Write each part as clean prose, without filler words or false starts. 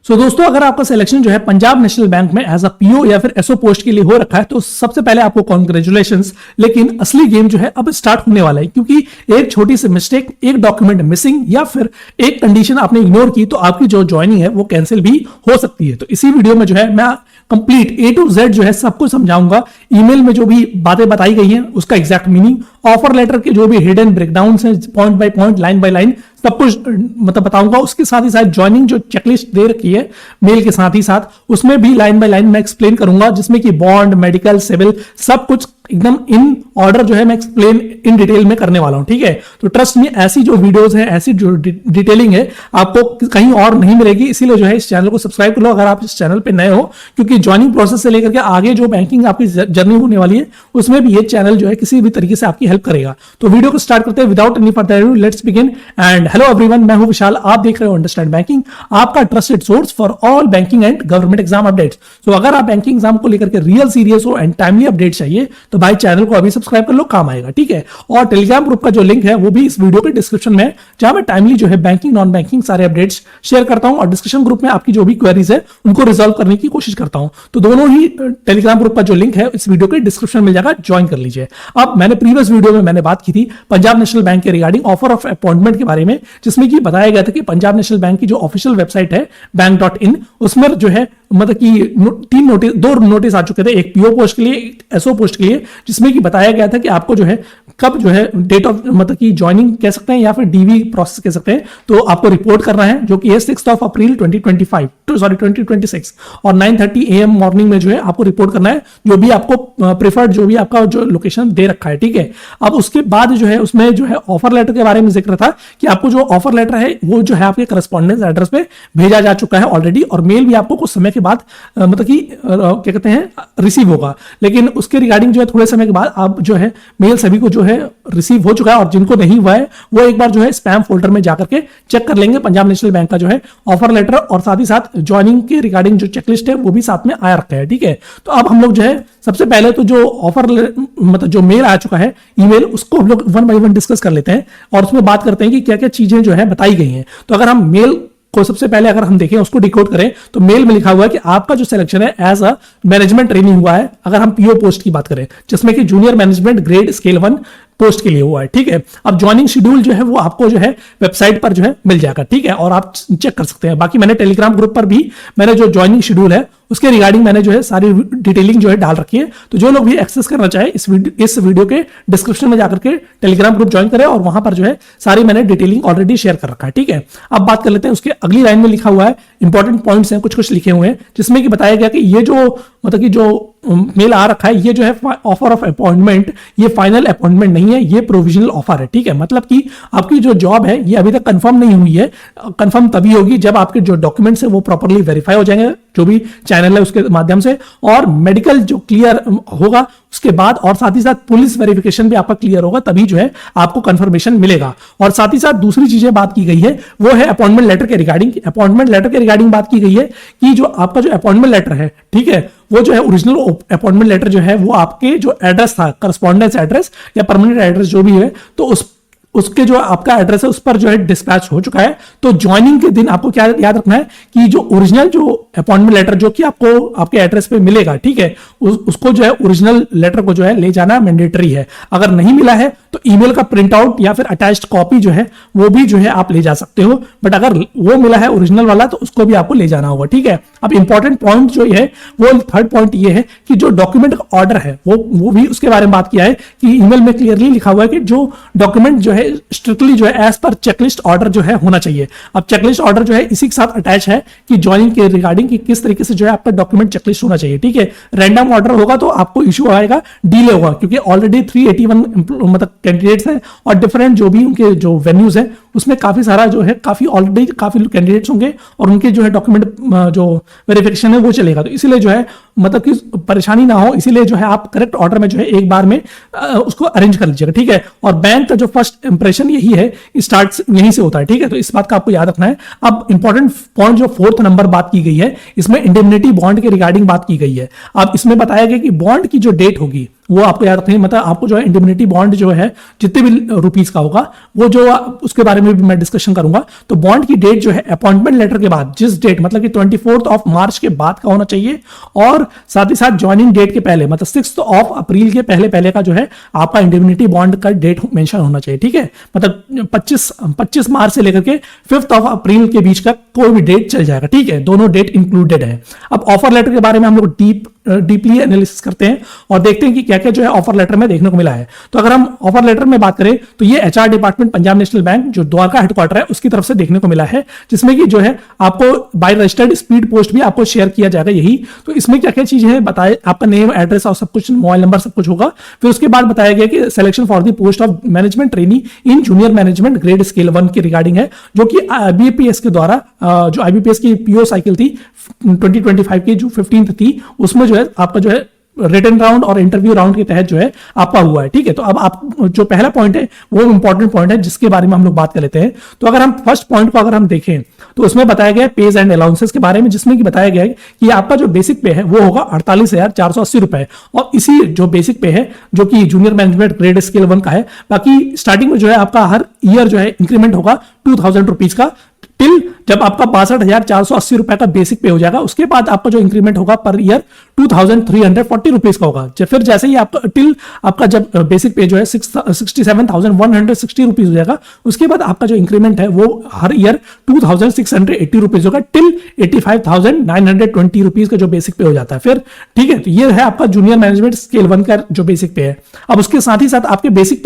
सो दोस्तों, अगर आपका सिलेक्शन जो है पंजाब नेशनल बैंक में एज अ पीओ या फिर एसओ पोस्ट के लिए हो रखा है तो सबसे पहले आपको कॉन्ग्रेचुलेशंस। लेकिन असली गेम जो है अब स्टार्ट होने वाला है, क्योंकि एक छोटी सी मिस्टेक, एक डॉक्यूमेंट मिसिंग या फिर एक कंडीशन आपने इग्नोर की तो आपकी जो ज्वाइनिंग है वो कैंसिल भी हो सकती है। तो इसी वीडियो में जो है मैं कंप्लीट ए टू जेड जो है सब कुछ समझाऊंगा। ईमेल में जो भी बातें बताई गई हैं उसका एग्जैक्ट मीनिंग, ऑफर लेटर के जो भी हिडन ब्रेकडाउन है, point by point, line by line सब कुछ मतलब बताऊंगा। उसके साथ ही साथ ज्वाइनिंग जो चेकलिस्ट दे रखी है मेल के साथ ही साथ, उसमें भी लाइन बाय लाइन मैं एक्सप्लेन करूंगा, जिसमें कि बॉन्ड, मेडिकल, सिविल सब कुछ एकदम इन ऑर्डर जो है मैं एक्सप्लेन इन डिटेल में करने वाला हूं। ठीक है, तो ट्रस्ट में ऐसी जो वीडियोस है, ऐसी जो डिटेलिंग है आपको कहीं और नहीं मिलेगी। इसीलिए जो है इस चैनल को सब्सक्राइब कर लो अगर आप इस चैनल पे नए हो, क्योंकि ज्वाइनिंग प्रोसेस से लेकर के आगे जो बैंकिंग आपकी जर्नी होने वाली है उसमें भी ये चैनल जो है किसी भी तरीके से आपकी हेल्प करेगा। तो वीडियो को स्टार्ट करते हैं without any further edu, let's begin. And hello everyone, मैं हूं विशाल, आप देख रहे हो अंडरस्टैंड बैंकिंग, आपका trusted source for all banking and government exam updates. तो अगर आप बैंकिंग एग्जाम को लेकर के रियल सीरियस हो एंड टाइमली अपडेट चाहिए तो भाई चैनल को अभी सब्सक्राइब कर लो, काम आएगा। ठीक है, और टेलीग्राम ग्रुप का जो लिंक है वो भी इस वीडियो के डिस्क्रिप्शन में है, जहां मैं टाइमली जो है बैंकिंग, नॉन बैंकिंग सारे अपडेट्स शेयर करता हूं और डिस्कशन ग्रुप में आपकी जो भी क्वेरीज है उनको रिजॉल्व करने की कोशिश करता हूं। तो दोनों ही टेलीग्राम ग्रुप का जो लिंक है इस वीडियो के डिस्क्रिप्शन मिल जाएगा, ज्वाइन कर लीजिए। अब मैंने प्रीवियस वीडियो में मैंने बात की थी पंजाब नेशनल बैंक के रिगार्डिंग ऑफर ऑफ अपॉइंटमेंट के बारे में, जिसमें कि बताया गया था कि पंजाब नेशनल बैंक की जो ऑफिशियल वेबसाइट है बैंक.in, उसमें जो है मतलब कि दो नोटिस आ चुके थे, एक पीओ पोस्ट के लिए, एक एसओ पोस्ट के लिए, जिसमें कि बताया गया था कि आपको जो है कब जो है डेट ऑफ मतलब कि ज्वाइनिंग कह सकते हैं या फिर डीवी प्रोसेस कह सकते हैं, तो आपको रिपोर्ट करना है, जो कि है 6 अप्रैल 2026 और 9:30 AM मॉर्निंग में जो है आपको रिपोर्ट करना है, जो भी आपको प्रेफर्ड जो भी आपका जो लोकेशन दे रखा है। ठीक है, अब उसके बाद जो है उसमें जो है ऑफर लेटर के बारे में जिक्र था कि आपको जो ऑफर लेटर है वो जो है आपके करस्पॉन्डेंस एड्रेस पे भेजा जा चुका है ऑलरेडी, और मेल भी आपको कुछ समय के बाद मतलब कि क्या कहते हैं रिसीव होगा। लेकिन उसके रिगार्डिंग जो है थोड़े समय के बाद आप जो है मेल सभी को जो है रिसीव हो चुका है, और जिनको नहीं हुआ है वो एक बार जो है स्पैम फोल्डर में जाकर के चेक कर लेंगे। पंजाब नेशनल बैंक का जो है ऑफर लेटर और साथ ही साथ ज्वाइनिंग के रिगार्डिंग जो चेकलिस्ट है वो भी साथ में आया रखा है। ठीक है, तो अब हम लोग जो है सबसे पहले तो जो ऑफर मतलब जो मेल आ चुका है ईमेल, उसको हम लोग वन बाय वन डिस्कस कर लेते हैं और उसमें बात करते हैं कि क्या क्या चीजें जो है बताई गई हैं। तो अगर हम मेल को सबसे पहले अगर हम देखें, उसको डिकोड करें, तो मेल में लिखा हुआ है कि आपका जो सिलेक्शन है एज अ मैनेजमेंट ट्रेनिंग हुआ है। अगर हम पीओ पोस्ट की बात करें, जिसमें कि junior management grade scale 1 post के लिए हुआ है। ठीक है, अब ज्वाइनिंग शेड्यूल जो है वो आपको जो है वेबसाइट पर जो है मिल जाएगा। ठीक है, और आप चेक कर सकते हैं। बाकी मैंने टेलीग्राम ग्रुप पर भी मैंने जो ज्वाइनिंग शेड्यूल है उसके रिगार्डिंग मैंने जो है सारी डिटेलिंग जो है डाल रखी है। तो जो लोग भी एक्सेस करना चाहे इस वीडियो के डिस्क्रिप्शन में जाकर के टेलीग्राम ग्रुप ज्वाइन करें, और वहां पर जो है सारी मैंने डिटेलिंग ऑलरेडी शेयर कर रखा है। ठीक है, अब बात कर लेते हैं उसके अगली लाइन में लिखा हुआ है इंपॉर्टेंट पॉइंट्स हैं, कुछ लिखे हुए हैं, जिसमें कि बताया गया कि ये जो मतलब कि जो मेल आ रखा है ये जो है ऑफर ऑफ अपॉइंटमेंट, ये फाइनल अपॉइंटमेंट नहीं है, ये प्रोविजनल ऑफर है। ठीक है, मतलब कि आपकी जो जॉब है ये अभी तक कंफर्म नहीं हुई है। कंफर्म तभी होगी जब आपके जो डॉक्यूमेंट्स है वो प्रॉपर्ली वेरीफाई हो जाएंगे, जो भी चैनल है उसके माध्यम से, और मेडिकल जो क्लियर होगा उसके बाद, और साथ ही साथ पुलिस वेरिफिकेशन भी आपका क्लियर होगा, तभी जो है आपको कंफर्मेशन मिलेगा। और साथ ही साथ दूसरी चीजें बात की गई है वो है अपॉइंटमेंट लेटर के रिगार्डिंग। अपॉइंटमेंट लेटर के रिगार्डिंग बात की गई है कि जो आपका जो अपॉइंटमेंट लेटर है, ठीक है, वो जो है ओरिजिनल अपॉइंटमेंट लेटर जो है वो आपके जो एड्रेस था, करस्पॉन्डेंस एड्रेस या परमानेंट एड्रेस जो भी है, तो उसके जो आपका एड्रेस है उस पर जो है डिस्पैच हो चुका है। तो ज्वाइनिंग के दिन आपको क्या याद रखना है कि जो ओरिजिनल जो अपॉइंटमेंट लेटर जो कि आपको आपके एड्रेस पे मिलेगा, ठीक है, उसको जो है ओरिजिनल लेटर को जो है ले जाना मैंडेटरी है। अगर नहीं मिला है तो ईमेल का प्रिंट आउट या फिर अटैच्ड कॉपी जो है वो भी जो है आप ले जा सकते हो, बट अगर वो मिला है ओरिजिनल वाला तो उसको भी आपको ले जाना होगा। ठीक है, अब इंपॉर्टेंट पॉइंट जो है वो थर्ड पॉइंट ये है कि जो डॉक्यूमेंट का ऑर्डर है वो भी उसके बारे में बात किया है कि ईमेल में क्लियरली लिखा हुआ है कि जो डॉक्यूमेंट जो है स्ट्रिक्टली जो है एज पर चेकलिस्ट ऑर्डर जो है होना चाहिए। अब चेकलिस्ट ऑर्डर जो है इसी के साथ अटैच है कि ज्वाइनिंग के रिगार्डिंग कि किस तरीके से जो है आपका डॉक्यूमेंट चेकलिस्ट होना चाहिए। ठीक है, रैंडम ऑर्डर होगा तो आपको इशू आएगा, डिले होगा, क्योंकि ऑलरेडी 381 मतलब कैंडिडेट्स हैं और डिफरेंट जो भी उनके जो वेन्यूज है उसमें काफी सारा जो है ऑलरेडी काफी कैंडिडेट्स होंगे और उनके जो है डॉक्यूमेंट जो वेरिफिकेशन है वो चलेगा। तो इसीलिए जो है मतलब कि परेशानी ना हो, इसीलिए जो है आप करेक्ट ऑर्डर में जो है एक बार में उसको अरेंज कर लीजिएगा। ठीक है, और बैंक का जो फर्स्ट इंप्रेशन यही है, स्टार्ट यहीं से होता है। ठीक है, तो इस बात का आपको याद रखना है। अब इंपॉर्टेंट पॉइंट जो 4th नंबर बात की गई है, इसमें इंडेमनिटी बॉन्ड के रिगार्डिंग बात की गई है। अब इसमें बताया गया कि बॉन्ड की जो डेट होगी वो आपको याद रखनी, मतलब आपको जो है इंडिमनिटी बॉन्ड जो है जितने भी रुपीस का होगा वो जो उसके बारे में भी मैं डिस्कशन करूंगा। तो बॉन्ड की डेट जो है अपॉइंटमेंट लेटर के बाद, जिस डेट मतलब कि 24 मार्च के बाद का होना चाहिए, और साथ ही साथ ज्वाइनिंग डेट के पहले मतलब 6 अप्रैल के पहले पहले का जो है आपका इंडिमनिटी बॉन्ड का डेट मेंशन होना चाहिए। ठीक है, मतलब 25 मार्च से लेकर के 5 अप्रैल के बीच का कोई भी डेट चल जाएगा। ठीक है, दोनों डेट इंक्लूडेड है। अब ऑफर लेटर के बारे में हम लोग डीपली एनालिसिस करते हैं और देखते हैं कि क्या क्या जो है ऑफर लेटर में देखने को मिला है। तो अगर हम ऑफर लेटर में बात करें तो ये HR department Punjab national bank जो द्वारका हेडक्वार्टर है उसकी तरफ से देखने को मिला है, जिसमें कि जो है आपको बाय रजिस्टर्ड स्पीड पोस्ट भी आपको शेयर किया जाएगा यही। तो इसमें क्या क्या चीजें हैं बताए, आपका नेम, एड्रेस और सब कुछ, मोबाइल नंबर सब कुछ होगा। फिर उसके बाद बताया गया कि selection for the post of management trainee in junior management grade scale 1 की रिगार्डिंग है, जो कि आईबीपीएस के द्वारा जो आईबीपीएस की पीओ साइकिल थी 2025 की जो 15th थी, उसमें जो है आपका जो है रिटन राउंड और इंटरव्यू राउंड के तहत जो है आपका हुआ है। ठीक है, तो अब आप जो पहला पॉइंट है वो इंपॉर्टेंट पॉइंट है जिसके बारे में हम लोग बात कर लेते हैं। तो अगर हम फर्स्ट पॉइंट को अगर हम देखें तो उसमें बताया गया है पेज एंड अलाउंसेस के बारे में, जिसमें कि बताया गया है कि आपका जो बेसिक पे है वो होगा 48,480 रुपए, और इसी जो बेसिक पे है जो कि जूनियर मैनेजमेंट ग्रेड स्केल 1 का है। बाकी स्टार्टिंग में जो है आपका हर ईयर जो है इंक्रीमेंट होगा 2,000 रुपीज का, टिल जब आपका 62,480 रुपए का बेसिक पे हो जाएगा। उसके बाद आपका जो इंक्रीमेंट होगा पर ईयर 2,340 रुपीज का होगा। फिर जैसे ही आपका टिल आपका जब बेसिक पे जो है 67,160 रुपीज हो जाएगा, उसके बाद आपका जो इंक्रीमेंट है वो हर ईयर 2,680 रुपीज होगा, टिल 85,920 रुपीज का जो बेसिक पे हो जाता है फिर। ठीक है, तो ये है आपका जूनियर मैनेजमेंट स्केल 1 का जो बेसिक पे है। अब उसके साथ ही साथ आपके बेसिक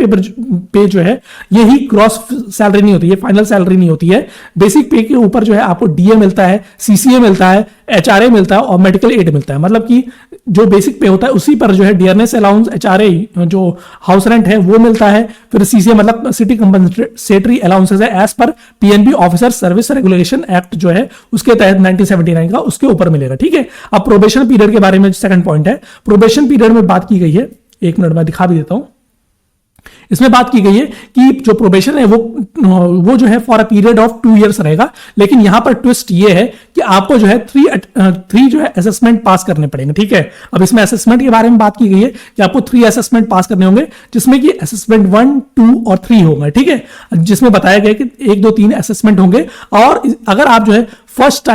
पे जो है यही ग्रॉस सैलरी नहीं होती है, फाइनल सैलरी नहीं होती है। बेसिक पे के ऊपर जो है आपको डीए मिलता है, सीसीए मिलता है, एचआरए मिलता है और मेडिकल एड मिलता है। मतलब कि जो बेसिक पे होता है उसी पर जो है डियरनेस अलाउंस, एचआरए जो हाउस रेंट है वो मिलता है। फिर सीसीए मतलब सिटी कंपनसेटरी अलाउंसेस है as per PNB officer service regulation act जो है उसके तहत 1979 का, उसके ऊपर मिलेगा। ठीक है, अब प्रोबेशन पीरियड के बारे में सेकंड पॉइंट है, प्रोबेशन पीरियड में बात की गई है, एक मिनट में दिखा भी देता हूं। इसमें बात की गई है कि जो प्रोबेशन है वो जो है for a period of 2 years रहेगा, लेकिन यहां पर ट्विस्ट ये है कि आपको जो है 3 जो है असेसमेंट पास करने पड़ेंगे। ठीक है, अब इसमें असेसमेंट के बारे में बात की गई है कि आपको 3 असेसमेंट पास करने होंगे, जिसमें कि असेसमेंट 1, 2 और 3 होगा। ठीक है, जिसमें बताया गया कि 1, 2, 3 असेसमेंट होंगे, और अगर आप जो है फर्स्ट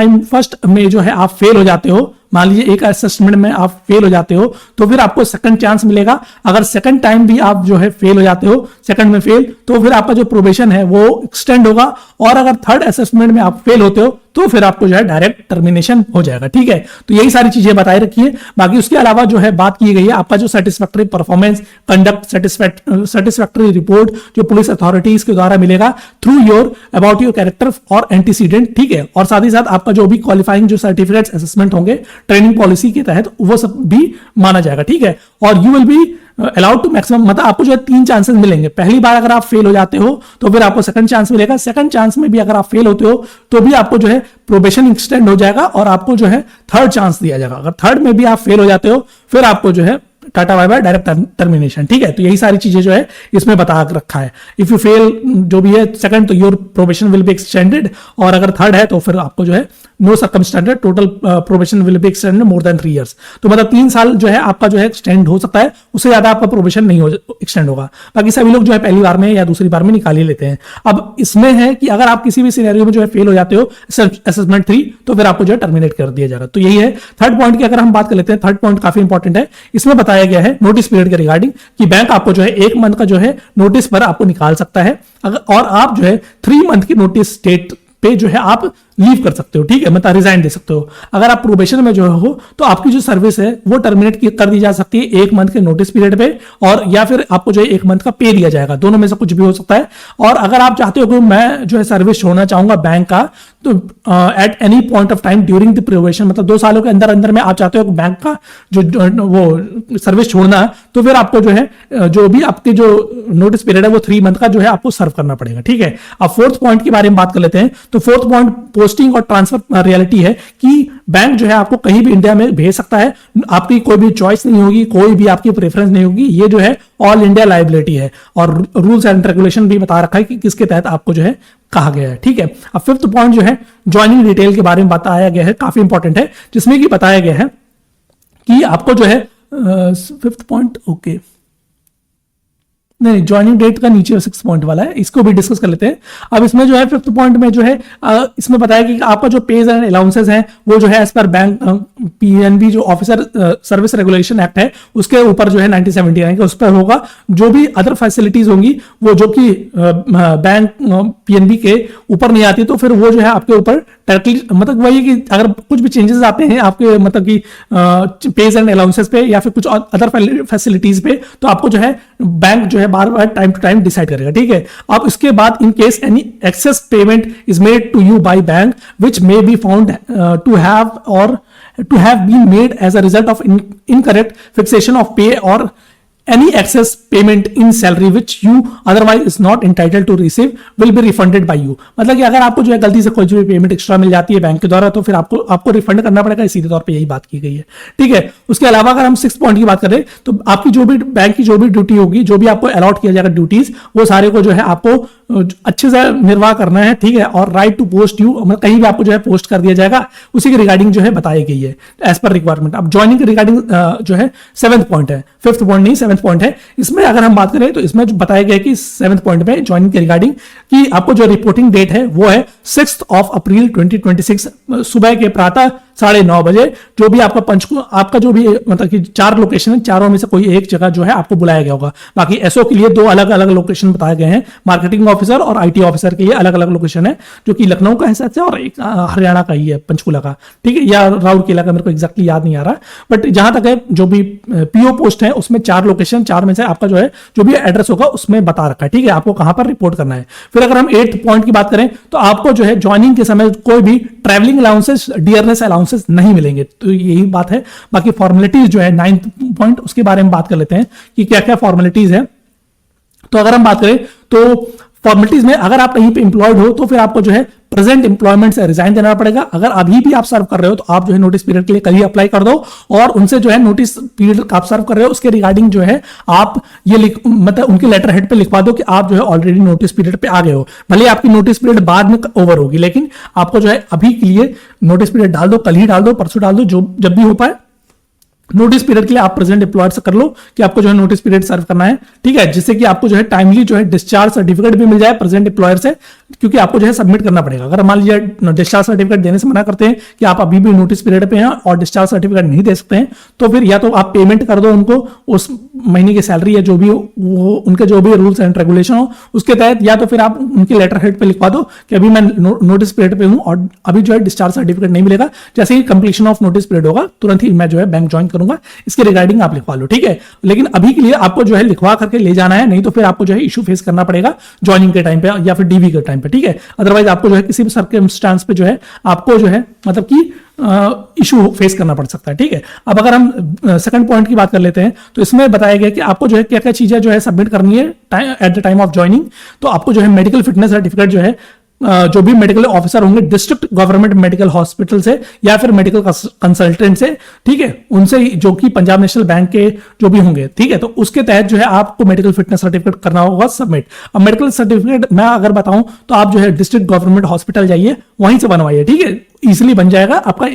में जो है आप फेल हो जाते हो, मान लीजिए एक असेसमेंट में आप फेल हो जाते हो तो फिर आपको सेकंड चांस मिलेगा। अगर सेकंड टाइम भी आप जो है फेल हो जाते हो, सेकंड में फेल, तो फिर आपका जो प्रोबेशन है वो एक्सटेंड होगा, और अगर थर्ड असेसमेंट में आप फेल होते हो तो फिर आपको जो है डायरेक्ट टर्मिनेशन हो जाएगा। ठीक है, तो यही सारी चीजें बताई रखी है। बाकी उसके अलावा जो है बात की गई है आपका जो satisfactory performance, conduct satisfactory report जो पुलिस अथॉरिटीज के द्वारा मिलेगा through your about your character और एंटीसीडेंट। ठीक है, और साथ ही साथ आपका जो भी क्वालिफाइंग जो सर्टिफिकेट्स असेसमेंट होंगे ट्रेनिंग पॉलिसी के तहत वो सब भी माना जाएगा। ठीक है, और you will be allowed to maximum, मतलब आपको जो है 3 चांसेस मिलेंगे। पहली बार अगर आप फेल हो जाते हो तो फिर आपको सेकंड चांस मिलेगा, सेकंड चांस में भी अगर आप फेल होते हो तो भी आपको जो है प्रोबेशन एक्सटेंड हो जाएगा और आपको जो है थर्ड चांस दिया जाएगा। अगर थर्ड में भी आप फेल हो जाते हो फिर आपको जो है ta ta bye bye direct termination. ठीक है, तो यही सारी चीजें जो है इसमें बता रखा है। इफ यू फेल जो भी है सेकंड तो your probation will be extended, और अगर थर्ड है तो फिर आपको जो है no circumstances total probation will be extended more than 3 years. तो मतलब 3 साल जो है आपका जो है एक्सटेंड हो सकता है, उससे ज्यादा आपका प्रोबेशन नहीं एक्सटेंड होगा। बाकी सभी लोग जो है पहली बार में या दूसरी बार में निकाल ही लेते हैं। अब इसमें है कि अगर आप किसी भी सिनेरियो में जो है फेल हो जाते हो असेसमेंट 3 तो फिर आपको जो है टर्मिनेट कर दिया जाएगा। तो यही है थर्ड पॉइंट की अगर हम बात कर लेते हैं, थर्ड पॉइंट काफी इंपॉर्टेंट है। इसमें बताया गया है नोटिस पीरियड के रिगार्डिंग कि बैंक आपको जो है 1 मंथ का जो है नोटिस पर आपको निकाल सकता है, और आप जो है 3 मंथ की नोटिस डेट पे जो है आप लीव कर सकते हो। ठीक है, मतलब रिजाइन दे सकते हो। अगर आप प्रोबेशन में जो हो तो आपकी जो सर्विस है वो टर्मिनेट कर दी जा सकती है 1 मंथ के नोटिस पीरियड पे, और या फिर आपको जो है 1 मंथ का पे दिया जाएगा, दोनों में से कुछ भी हो सकता है। और अगर आप चाहते हो कि मैं जो है सर्विस छोड़ना चाहूंगा बैंक का, तो at any point of time during the probation, मतलब 2 सालों के अंदर अंदर में आप चाहते हो कि बैंक का जो वो सर्विस छोड़ना, तो फिर आपको जो है जो भी आपके जो नोटिस पीरियड है वो 3 मंथ का जो है आपको सर्व करना पड़ेगा। ठीक है, अब फोर्थ पॉइंट के बारे में बात कर लेते हैं। तो फोर्थ पॉइंट पोस्टिंग और ट्रांसफर रियलिटी है कि बैंक जो है आपको कहीं भी इंडिया में भेज सकता है, आपकी कोई भी चॉइस नहीं होगी, कोई भी आपकी प्रेफरेंस नहीं होगी। ये जो है ऑल इंडिया लायबिलिटी है, और रूल्स एंड रेगुलेशन भी बता रखा है कि किसके तहत आपको जो है कहा गया है। ठीक है, अब फिफ्थ पॉइंट जो है ज्वाइनिंग डिटेल के बारे में बताया गया है, काफी इंपॉर्टेंट है, जिसमें कि बताया गया है कि आपको जो है 5th पॉइंट ओके, नहीं ज्वाइनिंग डेट का नीचे 6 पॉइंट वाला है, इसको भी डिस्कस कर लेते हैं। अब इसमें जो है 5th पॉइंट में जो है इसमें बताया कि आपका जो पेज एंड अलाउंसेस हैं वो जो है एज पर बैंक पीएनबी जो ऑफिसर सर्विस रेगुलेशन एक्ट है उसके ऊपर जो है 1979 का उस पर होगा। जो भी अदर फैसिलिटीज होंगी वो जो कि बैंक पीएनबी के ऊपर नहीं आती तो फिर वो जो है आपके ऊपर डायरेक्टली, मतलब वही कि अगर कुछ भी चेंजेस आते हैं आपके मतलब कि पेज एंड अलाउंसेस पे या फिर कुछ अदर फैसिलिटीज पे तो आपको जो है बैंक जो है बार बार टाइम टू टाइम डिसाइड करेगा, ठीक है। अब इसके बाद in case any excess payment is made to you by bank which may be found to have और to have been made as a result of incorrect fixation of pay or any excess payment in salary which you otherwise is not entitled to receive will be refunded by you। मतलब कि अगर आपको जो है गलती से कोई जो पेमेंट एक्स्ट्रा मिल जाती है बैंक के द्वारा तो फिर आपको रिफंड करना पड़ेगा, सीधे तौर पे यही बात की गई है, ठीक है। उसके अलावा अगर हम 6 पॉइंट की बात करें तो आपकी जो भी बैंक की जो भी ड्यूटी होगी, जो भी आपको अलॉट किया जाएगा ड्यूटीज, वो सारे को जो है आपको अच्छे से निर्वाह करना है, ठीक है। और राइट टू पोस्ट यू, मतलब कहीं भी आपको जो है पोस्ट कर दिया जाएगा, उसी के रिगार्डिंग जो है बताई गई है एज पर रिक्वायरमेंट। अब ज्वाइनिंग के रिगार्डिंग जो है 7th पॉइंट है, 5th पॉइंट नहीं 7th पॉइंट है। इसमें अगर हम बात करें तो इसमें जो बताया गया कि 7th पॉइंट में ज्वाइनिंग के रिगार्डिंग कि आपको जो रिपोर्टिंग डेट है वो है 6 अप्रैल 2026 सुबह के प्रातः 9:30 बजे। जो भी आपका जो भी मतलब कि 4 लोकेशन है, चारों में से कोई एक जगह जो है आपको बुलाया गया होगा। बाकी एसओ के लिए 2 अलग अलग लोकेशन बताए गए हैं, मार्केटिंग ऑफिसर और आईटी ऑफिसर के लिए अलग अलग लोकेशन है, जो कि लखनऊ का है और एक हरियाणा का ही है, पंचकुला का, ठीक है, या राउरकेला का, मेरे को एग्जैक्टली याद नहीं आ रहा। बट जहां तक है जो भी पीओ पोस्ट है उसमें 4 लोकेशन, 4 में से आपका जो है जो भी एड्रेस होगा उसमें बता रखा है, ठीक है, आपको कहां पर रिपोर्ट करना है। फिर अगर हम 8th पॉइंट की बात करें तो आपको जो है ज्वाइनिंग के समय कोई भी ट्रैवलिंग अलाउंसेस, डियरनेस अलाउंसेस नहीं मिलेंगे, तो यही बात है। बाकी फॉर्मेलिटीज जो है 9th पॉइंट, उसके बारे में बात कर लेते हैं कि क्या क्या फॉर्मेलिटीज है। तो अगर हम बात करें तो फॉर्मेलिटीज में अगर आप कहीं पे एम्प्लॉयड हो तो फिर आपको जो है प्रेजेंट एम्प्लॉयमेंट से रिजाइन देना पड़ेगा। अगर अभी भी आप सर्व कर रहे हो तो आप जो है नोटिस पीरियड के लिए कल ही अप्लाई कर दो और उनसे जो है नोटिस पीरियड आप सर्व कर रहे हो उसके रिगार्डिंग जो है आप ये मतलब उनके लेटर हेड पे लिखवा दो कि आप जो है ऑलरेडी नोटिस पीरियड पे आ गए हो। भले आपकी नोटिस पीरियड बाद में ओवर होगी, लेकिन आपको जो है अभी के लिए नोटिस पीरियड डाल दो, कल ही डाल दो, परसों डाल दो, जो जब भी हो पाए। नोटिस पीरियड के लिए आप प्रेजेंट एम्प्लॉयर से कर लो कि आपको जो है नोटिस पीरियड सर्व करना है, ठीक है, जिससे कि आपको जो है टाइमली जो है डिस्चार्ज सर्टिफिकेट भी मिल जाए प्रेजेंट एम्प्लॉयर से, क्योंकि आपको जो है सबमिट करना पड़ेगा। अगर मान लीजिए डिस्चार्ज सर्टिफिकेट देने से मना करते हैं कि आप अभी भी नोटिस पीरियड पे हैं और डिस्चार्ज सर्टिफिकेट नहीं दे सकते हैं, तो फिर या तो आप पेमेंट कर दो उनको उस महीने की सैलरी या जो भी वो उनके जो भी रूल्स एंड रेगुलेशन हो उसके तहत, या तो फिर आप उनके लेटर हेड पे लिखवा दो कि अभी मैं नोटिस पीरियड पे हूं और अभी जो है डिस्चार्ज सर्टिफिकेट नहीं मिलेगा। जैसे ही कंप्लीशन ऑफ नोटिस पीरियड होगा तुरंत ही मैं जो है बैंक ज्वाइन करूंगा, इसके रिगार्डिंग आप लिखवा लो, ठीक है। लेकिन अभी के लिए आपको जो है लिखवा करके ले जाना है, नहीं तो फिर आपको जो है इशू फेस करना पड़ेगा ज्वाइनिंग के टाइम पे या फिर डीवी के टाइम पे, ठीक है। अदरवाइज आपको जो है किसी भी सर्कमस्टांस पे जो है आपको जो है मतलब कि इशू फेस करना पड़ सकता है, ठीक है। अब अगर हम 2nd पॉइंट की बात कर लेते हैं तो इसमें बताया गया कि आपको जो है क्या क्या चीजें जो है सबमिट करनी है at the time of joining. तो आपको जो है मेडिकल फिटनेस सर्टिफिकेट जो है जो भी मेडिकल ऑफिसर होंगे डिस्ट्रिक्ट गवर्नमेंट मेडिकल हॉस्पिटल से या फिर मेडिकल कंसल्टेंट से, ठीक है, उनसे जो कि पंजाब नेशनल बैंक के जो भी होंगे, ठीक है, तो उसके तहत जो है आपको मेडिकल फिटनेस सर्टिफिकेट करना होगा सबमिट। अब मेडिकल सर्टिफिकेट मैं अगर बताऊं तो आप जो है डिस्ट्रिक्ट गवर्नमेंट हॉस्पिटल जाइए, वहीं से बनवाइए, ठीक है, इजिली बन जाएगा आपका,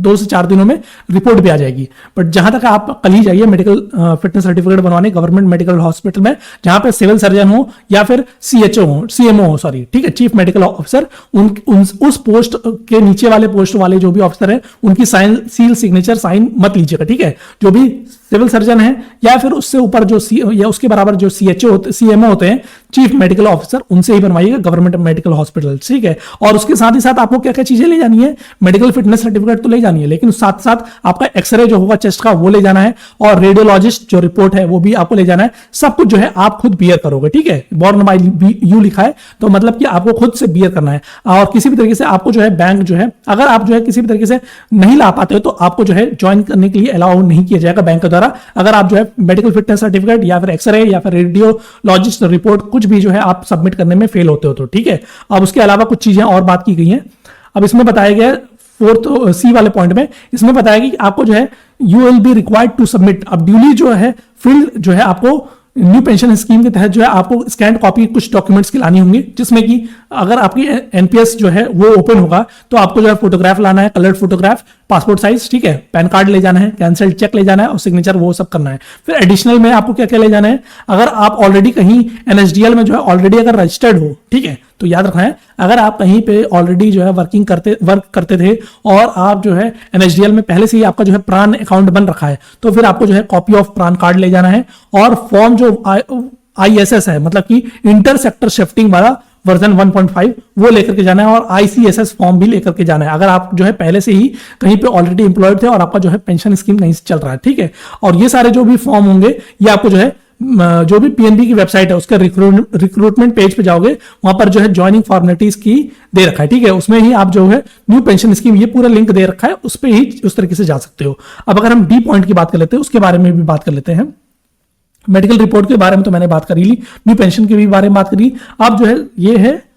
2 से 4 दिनों में रिपोर्ट भी आ जाएगी। बट जहां तक आप कल ही जाइए मेडिकल फिटनेस सर्टिफिकेट बनवाने गवर्नमेंट मेडिकल हॉस्पिटल में, जहां पे सिविल सर्जन हो या फिर सीएचओ हो, सीएमओ हो, सॉरी, ठीक है, चीफ मेडिकल ऑफिसर, उस पोस्ट के नीचे वाले पोस्ट वाले जो भी ऑफिसर है उनकी साइन सील सिग्नेचर साइन मत लीजिएगा, ठीक है। जो भी सिविल सर्जन है या फिर उससे ऊपर जो या उसके बराबर जो सीएचओ होते, सीएमओ होते हैं, चीफ मेडिकल ऑफिसर, उनसे ही बनवाइएगा गवर्नमेंट मेडिकल हॉस्पिटल, ठीक है। और उसके साथ ही साथ आपको क्या क्या चीजें ले जानी है, मेडिकल फिटनेस सर्टिफिकेट तो ले जानी है, लेकिन साथ साथ आपका एक्सरे जो होगा चेस्ट का वो ले जाना है और रेडियोलॉजिस्ट जो रिपोर्ट है वो भी आपको ले जाना है। सब कुछ जो है आप खुद बियर करोगे, ठीक है, बॉर्न बाय यू लिखा है तो मतलब कि आपको खुद से बियर करना है। और किसी भी तरीके से आपको जो है बैंक जो है अगर आप जो है किसी भी तरीके से नहीं ला पाते हो तो आपको जो है ज्वाइन करने के लिए अलाउ नहीं किया जाएगा बैंक के द्वारा। अगर आप जो है मेडिकल फिटनेस सर्टिफिकेट या फिर एक्सरे या फिर रेडियोलॉजिस्ट रिपोर्ट कुछ भी जो है आप सबमिट करने में फेल होते हो तो, ठीक है। अब उसके अलावा कुछ चीजें और बात की गई हैं। अब इसमें बताया गया 4th सी वाले पॉइंट में इसमें बताया कि आपको जो है you will be required to submit, अब ड्यूली जो है फील्ड जो है आपको न्यू पेंशन स्कीम के तहत जो है आपको स्कैन कॉपी कुछ डॉक्यूमेंट्स की लानी होंगी, जिसमें कि अगर आपकी एनपीएस जो है वो ओपन होगा तो आपको जो है फोटोग्राफ लाना है, कलर्ड फोटोग्राफ, पासपोर्ट साइज, ठीक है, पैन कार्ड ले जाना है, कैंसल्ड चेक ले जाना है और सिग्नेचर वो सब करना है। फिर एडिशनल में आपको क्या क्या ले जाना है, अगर आप ऑलरेडी कहीं एनएसडीएल में जो है ऑलरेडी अगर रजिस्टर्ड हो, ठीक है, तो याद रखना है अगर आप कहीं पे ऑलरेडी जो है वर्क करते थे और आप जो है एनएसडीएल में पहले से ही आपका जो है प्रान अकाउंट बन रखा है, तो फिर आपको जो है कॉपी ऑफ प्रान कार्ड ले जाना है और फॉर्म जो आईएसएस है, मतलब कि इंटर सेक्टर शिफ्टिंग वाला वर्जन 1.5 वो लेकर के जाना है और आईसीएसएस फॉर्म भी लेकर के जाना है, अगर आप जो है पहले से ही कहीं पे ऑलरेडी एम्प्लॉयड थे और आपका जो है पेंशन स्कीम नहीं चल रहा है, ठीक है। और ये सारे जो भी फॉर्म होंगे ये आपको जो है जो भी पीएनबी की वेबसाइट है उसके रिक्रूटमेंट पेज पे जाओगे, वहां पर जो है ज्वाइनिंग फॉर्मेलिटीज की दे रखा है, ठीक है, उसमें ही आप जो है न्यू पेंशन स्कीम ये पूरा लिंक दे रखा है, उस पर ही उस तरीके से जा सकते हो। अब अगर हम बी पॉइंट की बात कर लेते हैं, उसके बारे में भी बात कर लेते हैं। मेडिकल रिपोर्ट के बारे में तो मैंने बात करी ली, न्यू पेंशन के भी बारे में बात करी। अब जो है ये है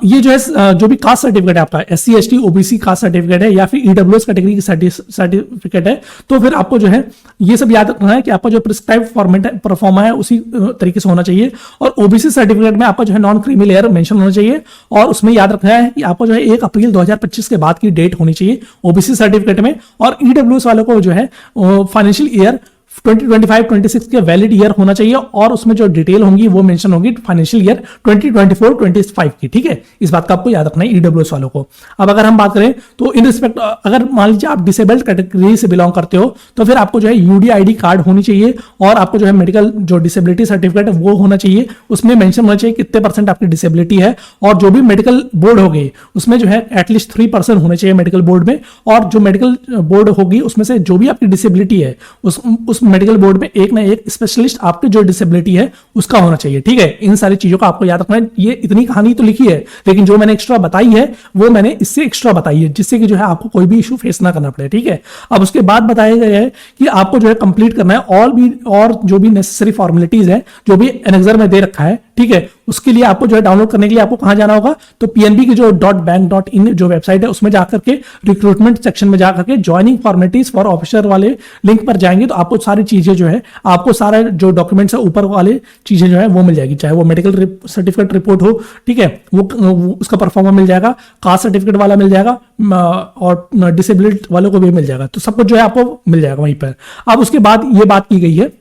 ये जो है जो भी कास्ट सर्टिफिकेट है आपका, SC ST OBC caste certificate है या फिर ईडब्ल्यूएस कैटेगरी की सर्टिफिकेट है, तो फिर आपको जो है ये सब याद रखना है कि आपका जो प्रिस्क्राइब फॉर्मेट है परफॉर्मा है उसी तरीके से होना चाहिए। और ओबीसी सर्टिफिकेट में आपका जो है नॉन क्रीमी लेयर मेंशन होना चाहिए और उसमें याद रखना है कि आपको जो है 1 अप्रैल 2025 के बाद की डेट होनी चाहिए ओबीसी सर्टिफिकेट में। और ईडब्ल्यूएस वालों को जो है फाइनेंशियल ईयर 2025-26 के वैलिड ईयर होना चाहिए और उसमें जो डिटेल होंगी वो मेंशन होगी फाइनेंशियल ईयर 2024-25 की, ठीक है, इस बात का आपको याद रखना है ईडब्ल्यूएस वालों को। अब अगर हम बात करें तो इन रिस्पेक्ट अगर मान लीजिए आप डिसेबल्ड कैटेगरी से बिलोंग करते हो तो फिर आपको जो है यूडीआईडी कार्ड होनी चाहिए और आपको जो है मेडिकल जो डिसेबिलिटी सर्टिफिकेट है वो होना चाहिए, उसमें मेंशन होना चाहिए कितने % आपकी डिसेबिलिटी है और जो भी मेडिकल बोर्ड होगी उसमें जो है एटलीस्ट 3% होने चाहिए मेडिकल बोर्ड में, और जो मेडिकल बोर्ड होगी उसमें से जो भी आपकी डिसेबिलिटी है उस मेडिकल बोर्ड में एक ना एक स्पेशलिस्ट आपकी जो डिसेबिलिटी है उसका होना चाहिए, ठीक है। इन सारी चीजों का आपको याद रखना है। ये इतनी कहानी तो लिखी है लेकिन जो मैंने एक्स्ट्रा बताई है वो मैंने इससे एक्स्ट्रा बताई है जिससे कि जो है आपको कोई भी इशू फेस ना करना पड़े, ठीक है। अब उसके बाद बताया गया है कि आपको जो है कंप्लीट करना है और जो भी नेसेसरी फॉर्मेलिटीज है जो भी एनेक्सर में दे रखा है, ठीक है, उसके लिए आपको जो है डाउनलोड करने के लिए आपको कहां जाना होगा, तो पीएनबी की जो .bank.in जो वेबसाइट है उसमें जाकर के रिक्रूटमेंट सेक्शन में जाकर के ज्वाइनिंग फॉर्मेलिटीज फॉर ऑफिसर वाले लिंक पर जाएंगे तो आपको सारी चीजें जो है आपको सारा जो डॉक्यूमेंट्स है ऊपर वाले चीजें जो है वो मिल जाएगी, चाहे वो मेडिकल सर्टिफिकेट रिपोर्ट हो, ठीक है, वो उसका परफॉर्मा मिल जाएगा, कास्ट सर्टिफिकेट वाला मिल जाएगा और डिसेबिलिटी वालों को भी मिल जाएगा, तो सब कुछ जो है आपको मिल जाएगा वहीं पर। अब उसके बाद ये बात की गई है,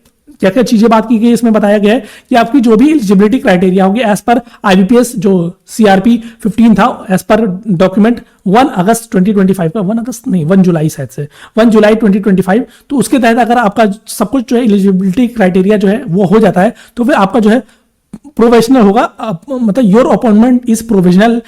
क्या क्या चीजें बात की गई इसमें बताया गया है कि आपकी जो भी एलिजिबिलिटी क्राइटेरिया होगी एज पर आईबीपीएस जो सीआरपी 15 था एज पर डॉक्यूमेंट 1 अगस्त 2025 का 1 जुलाई शायद से 1 जुलाई 2025, तो उसके तहत अगर आपका सब कुछ जो है एलिजिबिलिटी क्राइटेरिया जो है वो हो जाता है तो फिर आपका जो है प्रोविजनल होगा, मतलब योर अपॉइंटमेंट इज प्रोविजनल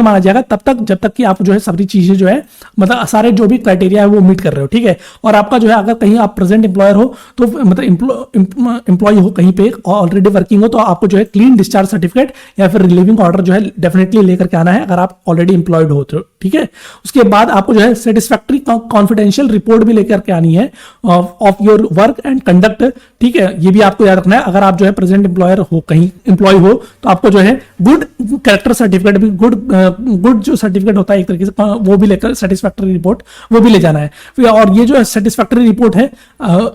माना जाएगा तब तक जब तक कि आप जो है सारी चीजें जो है मतलब सारे जो भी क्राइटेरिया है वो मीट कर रहे हो, ठीक है। और आपका जो है अगर कहीं आप प्रेजेंट एम्प्लॉयर हो तो मतलब एम्प्लॉय हो कहीं पे ऑलरेडी वर्किंग हो तो आपको जो है क्लीन डिस्चार्ज सर्टिफिकेट या फिर रिलीविंग ऑर्डर जो है डेफिनेटली लेकर के आना है अगर आप ऑलरेडी एम्प्लॉयड हो तो, ठीक है। उसके बाद आपको जो है सेटिस्फैक्ट्री कॉन्फिडेंशियल रिपोर्ट भी लेकर के आनी है of your work and conduct, ठीक है, ये भी आपको याद रखना है। अगर आप जो है प्रेजेंट एम्प्लॉयर हो कहीं एम्प्लॉय हो तो आपको जो है गुड कैरेक्टर सर्टिफिकेट भी गुड जो सर्टिफिकेट होता है एक तरीके से वो भी लेकर सेटिस्फैक्टरी रिपोर्ट वो भी ले जाना है। और ये जो है सेटिस्फैक्टरी रिपोर्ट है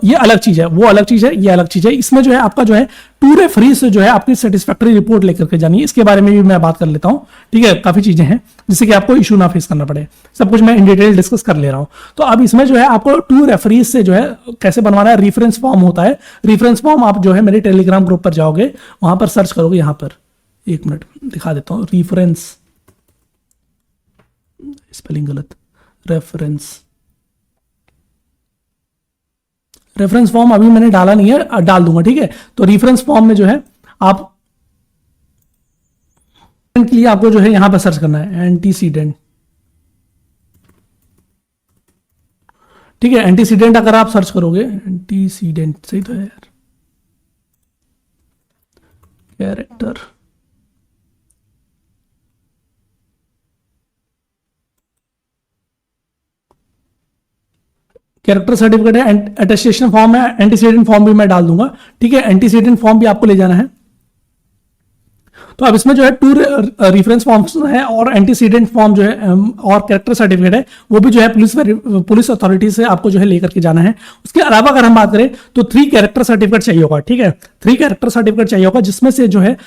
ये अलग चीज है, वो अलग चीज है, ये अलग चीज है। इसमें जो है आपका जो है टू रेफरी से जो है आपकी सेटिस्फैक्टरी रिपोर्ट लेकर के जानी है, इसके बारे में भी मैं बात कर लेता हूं, ठीक है। काफी चीजें हैं जिससे कि आपको इशू ना फेस करना पड़े, सब कुछ मैं इन डिटेल डिस्कस कर ले रहा हूं। तो अब इसमें जो है आपको टू रेफरीज से जो है कैसे बनवाना है, रेफरेंस फॉर्म होता है। रेफरेंस फॉर्म आप जो है मेरे टेलीग्राम ग्रुप पर जाओगे वहां पर सर्च करोगे, यहां पर एक मिनट दिखा देता हूं, रेफरेंस स्पेलिंग गलत, रेफरेंस फॉर्म अभी मैंने डाला नहीं है, डाल दूंगा, ठीक है। तो रेफरेंस फॉर्म में जो है आप के लिए आपको जो है यहां पर सर्च करना है एंटीसीडेंट, ठीक है। एंटीसीडेंट अगर आप सर्च करोगे, एंटीसीडेंट सही तो है यार, कैरेक्टर सर्टिफिकेट है, अटेस्टेशन फॉर्म है, एंटीसीडेंट फॉर्म भी मैं डाल दूंगा, ठीक है। एंटीसीडेंट फॉर्म भी आपको ले जाना है। तो अब इसमें जो है 2 रेफरेंस फॉर्म्स है और एंटीसीडेंट फॉर्म जो है और कैरेक्टर सर्टिफिकेट है वो भी जो है पुलिस अथॉरिटी से आपको जो है लेकर के जाना है। उसके अलावा अगर हम बात करें तो 3 कैरेक्टर सर्टिफिकेट चाहिए होगा, ठीक है, 3 कैरेक्टर सर्टिफिकेट चाहिए होगा, जिसमें से जो है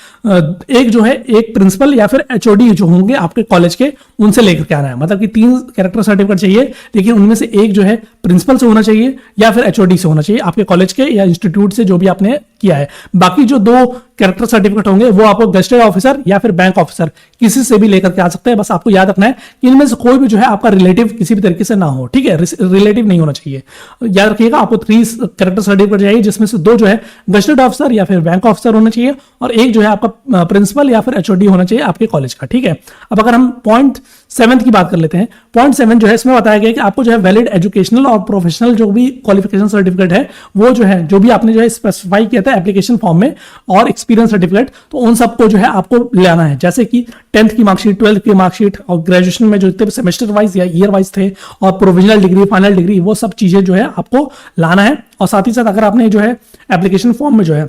एक प्रिंसिपल या फिर एचओडी जो होंगे आपके कॉलेज के उनसे लेकर के आना है। मतलब कि 3 कैरेक्टर सर्टिफिकेट चाहिए, लेकिन उनमें से एक जो है प्रिंसिपल से होना चाहिए या फिर एचओडी से होना चाहिए, आपके कॉलेज के या इंस्टीट्यूट से जो भी आपने किया है। बाकी जो 2 कैरेक्टर सर्टिफिकेट होंगे वो आपको गेस्टेड ऑफिसर या फिर बैंक ऑफिसर किसी से भी लेकर के आ सकते हैं। बस आपको याद रखना है कि इनमें से कोई भी जो है आपका रिलेटिव किसी भी तरीके से ना हो, ठीक है, रिलेटिव नहीं होना चाहिए। याद रखिएगा आपको 3 कैरेक्टर सर्टिफिकेट चाहिए, जिसमें से 2 जो है गेस्टेड ऑफिसर या फिर बैंक ऑफिसर होना चाहिए और एक जो है आपका प्रिंसिपल या फिर एचओडी होना चाहिए आपके कॉलेज का, ठीक है। अब अगर हम पॉइंट 7 की बात कर लेते हैं, पॉइंट 7 जो है इसमें बताया गया कि आपको जो है वैलिड एजुकेशनल और प्रोफेशनल जो भी क्वालिफिकेशन सर्टिफिकेट है वो जो है जो भी आपने जो है स्पेसिफाई किया था एप्लीकेशन फॉर्म में और एक्सपीरियंस सर्टिफिकेट, तो उन सबको जो है आपको लाना है। जैसे कि 10th की मार्कशीट, 12th की मार्कशीट और ग्रेजुएशन में जो इतने सेमेस्टर वाइज या ईयर वाइज थे और प्रोविजनल डिग्री, फाइनल डिग्री, वो सब चीजें जो है आपको लाना है। और साथ ही साथ अगर आपने जो है एप्लीकेशन फॉर्म में जो है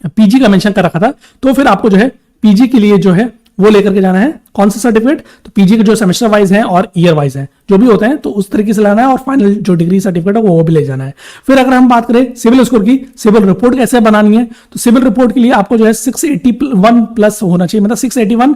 पीजी का मेंशन कर रखा था तो फिर आपको जो है पीजी के लिए जो है वो लेकर के जाना है। कौन सा सर्टिफिकेट? तो पीजी के जो सेमेस्टर वाइज हैं और ईयर वाइज हैं जो भी होते हैं तो उस तरीके से लाना है और फाइनल जो डिग्री सर्टिफिकेट है वो भी ले जाना है। फिर अगर हम बात करें सिविल स्कोर की, सिविल रिपोर्ट कैसे बनानी है, तो सिविल रिपोर्ट के लिए आपको जो है 681 प्लस होना चाहिए, मतलब 681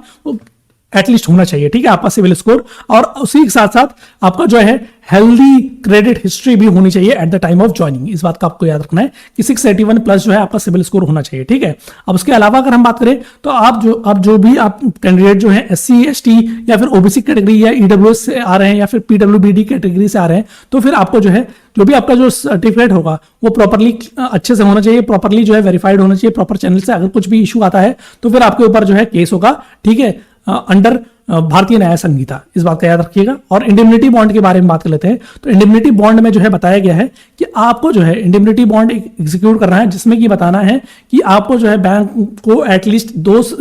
एटलीस्ट होना चाहिए, ठीक है, आपका सिविल स्कोर। और उसी के साथ साथ आपका जो है हेल्दी क्रेडिट हिस्ट्री भी होनी चाहिए at the time of joining. इस बात का आपको याद रखना है कि 681 प्लस जो है आपका सिविल स्कोर होना चाहिए, ठीक है। अब उसके अलावा अगर हम बात करें तो आप जो भी आप कैंडिडेट जो है SC ST या फिर OBC कैटेगरी या EWS से आ रहे हैं या फिर PWBD कैटेगरी से आ रहे हैं, तो फिर आपको जो है जो भी आपका जो सर्टिफिकेट होगा वो प्रॉपरली अच्छे से होना चाहिए, प्रॉपरली जो है वेरीफाइड होना चाहिए प्रॉपर चैनल से। अगर कुछ भी इशू आता है तो फिर आपके ऊपर जो है केस होगा, ठीक है, अंडर भारतीय न्याय संहिता, इस बात का याद रखिएगा। और इंडेमनिटी बॉन्ड के बारे में बात कर लेते हैं, तो इंडेमनिटी बॉन्ड में जो है बताया गया है कि आपको जो है इंडेमनिटी बॉन्ड एग्जीक्यूट करना है, जिसमें कि बताना है कि आपको जो है बैंक को एटलीस्ट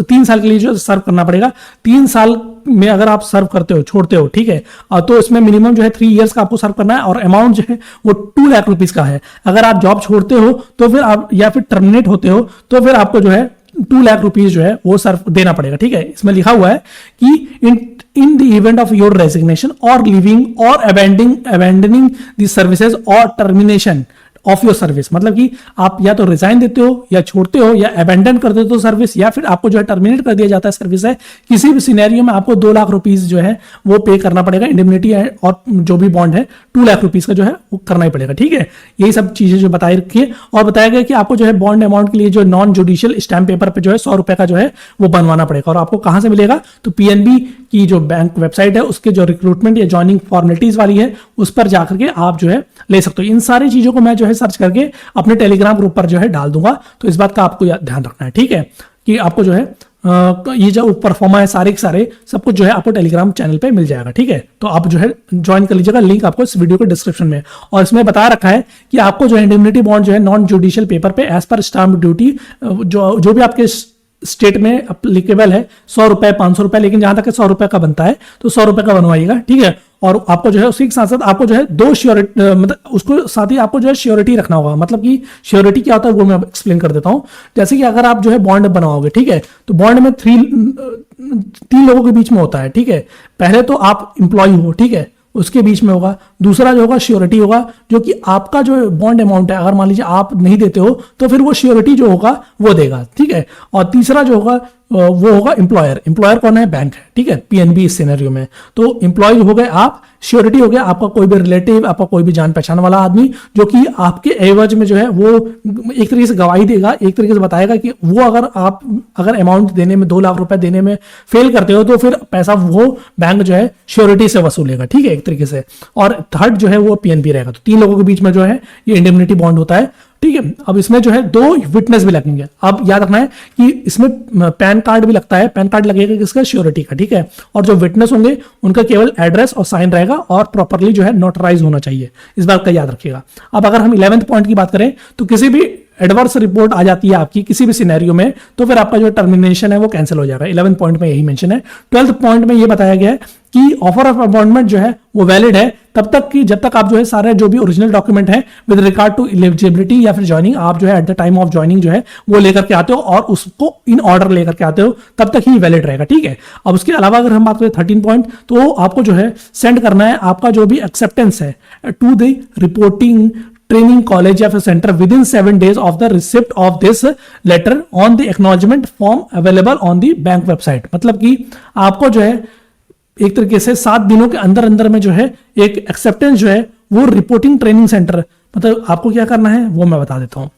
3 साल के लिए जो सर्व करना पड़ेगा। 3 साल में अगर आप सर्व करते हो, छोड़ते हो, ठीक है, तो इसमें मिनिमम जो है 3 इयर्स का आपको सर्व करना है और अमाउंट जो है वो 2 लाख रुपीज का है। अगर आप जॉब छोड़ते हो तो फिर आप या फिर टर्मिनेट होते हो तो फिर आपको जो है 2 लाख रुपीज जो है वो सर्व देना पड़ेगा, ठीक है। इसमें लिखा हुआ है कि in the event of your resignation और लिविंग और अबैंडनिंग द सर्विसेज और टर्मिनेशन ऑफ योर सर्विस, मतलब कि आप या तो रिजाइन देते हो या छोड़ते हो या अबैंडन कर देते हो सर्विस या फिर आपको जो है टर्मिनेट कर दिया जाता है सर्विस है, किसी भी सिनेरियो में आपको 2 लाख रुपीज जो है वो पे करना पड़ेगा। इंडेमनिटी और जो भी बॉन्ड है 2 लाख रुपीज का जो है वो करना ही पड़ेगा, ठीक है। यही सब चीजें जो बताई रखी है और बताया गया कि आपको जो है बॉन्ड अमाउंट के लिए जो नॉन जुडिशियल स्टैम्प पेपर पे जो है 100 रुपए का जो है वो बनवाना पड़ेगा। और आपको कहां से मिलेगा? तो PNB की जो बैंक वेबसाइट है उसके जो रिक्रूटमेंट या ज्वाइनिंग फॉर्मेलिटीज वाली है उस पर जाकर के आप जो है ले सकते हो। इन सारी चीजों को मैं जो है सर्च करके अपने टेलीग्राम ग्रुप पर जो है डाल दूंगा, तो इस बात का आपको ध्यान रखना है, ठीक है, कि आपको जो है ये जो परफॉर्मा है सारे के सारे सब कुछ जो है आपको टेलीग्राम चैनल पे मिल जाएगा, ठीक है। तो आप जो है ज्वाइन कर लीजिएगा, लिंक आपको इस वीडियो के डिस्क्रिप्शन में। और इसमें बता रखा है कि आपको जो है इंडेमनिटी बॉन्ड जो है नॉन जुडिशियल पेपर पे एज पर स्टाम्प ड्यूटी जो भी आपके स्टेट में अप्लीकेबल है 100 रुपए 500 रुपए, लेकिन जहां तक 100 रुपए का बनता है तो 100 रुपए का बनवाइएगा, ठीक है। और आपको जो है उसी के साथ साथ आपको जो है 2 श्योरिटी, मतलब उसको साथ ही आपको जो है श्योरिटी रखना होगा। मतलब कि श्योरिटी क्या होता है वो मैं एक्सप्लेन कर देता हूं। जैसे कि अगर आप जो है बॉन्ड बनवाओगे, ठीक है, तो बॉन्ड में 3 लोगों के बीच में होता है, ठीक है। पहले तो आप इंप्लॉय हो, ठीक है, उसके बीच में होगा। दूसरा जो होगा श्योरिटी होगा, जो कि आपका जो बॉन्ड अमाउंट है अगर मान लीजिए आप नहीं देते हो तो फिर वो श्योरिटी जो होगा वो देगा, ठीक है। और तीसरा जो होगा वो होगा एम्प्लॉयर। एम्प्लॉयर कौन है? बैंक है, ठीक है, PNB इस सिनेरियो में। तो एम्प्लॉय हो गए आप, श्योरिटी हो गया आपका कोई भी रिलेटिव, आपका कोई भी जान पहचान वाला आदमी जो कि आपके एवज में जो है वो एक तरीके से गवाही देगा, एक तरीके से बताएगा कि वो अगर अमाउंट देने में 2 लाख रुपए देने में फेल करते हो तो फिर पैसा वो बैंक जो है श्योरिटी से वसूलेगा, ठीक है, एक तरीके से। और थर्ड जो है वो PNB रहेगा। तो 3 लोगों के बीच में जो है ये इंडेमनिटी बॉन्ड होता है, ठीक है। अब इसमें जो है 2 विटनेस भी लगेंगे। अब याद रखना है कि इसमें पैन कार्ड भी लगता है, पैन कार्ड लगेगा किसका? श्योरिटी का, ठीक है। और जो विटनेस होंगे उनका केवल एड्रेस और साइन रहेगा और प्रॉपर्ली जो है नोटराइज होना चाहिए, इस बात का याद रखिएगा। अब अगर हम 11th पॉइंट की बात करें तो किसी भी एडवर्स रिपोर्ट आ जाती है आपकी किसी भी सिनेरियो में, तो फिर आपका जो टर्मिनेशन है वो कैंसिल हो जाएगा। 11 पॉइंट में यही मेंशन है। 12 पॉइंट में ये बताया गया है कि ऑफर ऑफ अपॉइंटमेंट जो है वो वैलिड है तब तक कि जब तक आप जो है सारे जो भी ओरिजिनल डॉक्यूमेंट है विद रिगार्ड टू एलिजिबिलिटी या फिर ज्वाइनिंग, आप जो है at the time of joining जो है वो लेकर के आते हो और उसको इन ऑर्डर लेकर के आते हो, तब तक ही वैलिड रहेगा। ठीक है, अब उसके अलावा अगर हम बात करें 13 पॉइंट, तो आपको जो है सेंड करना है आपका जो भी एक्सेप्टेंस है to the reporting training college या फिर centre within 7 days of the receipt of this letter on the acknowledgement form available on the bank website. मतलब कि आपको जो है एक तरीके से 7 दिनों के अंदर अंदर में जो है एक एक्सेप्टेंस जो है वो रिपोर्टिंग ट्रेनिंग सेंटर, मतलब आपको क्या करना है वो मैं बता देता हूं।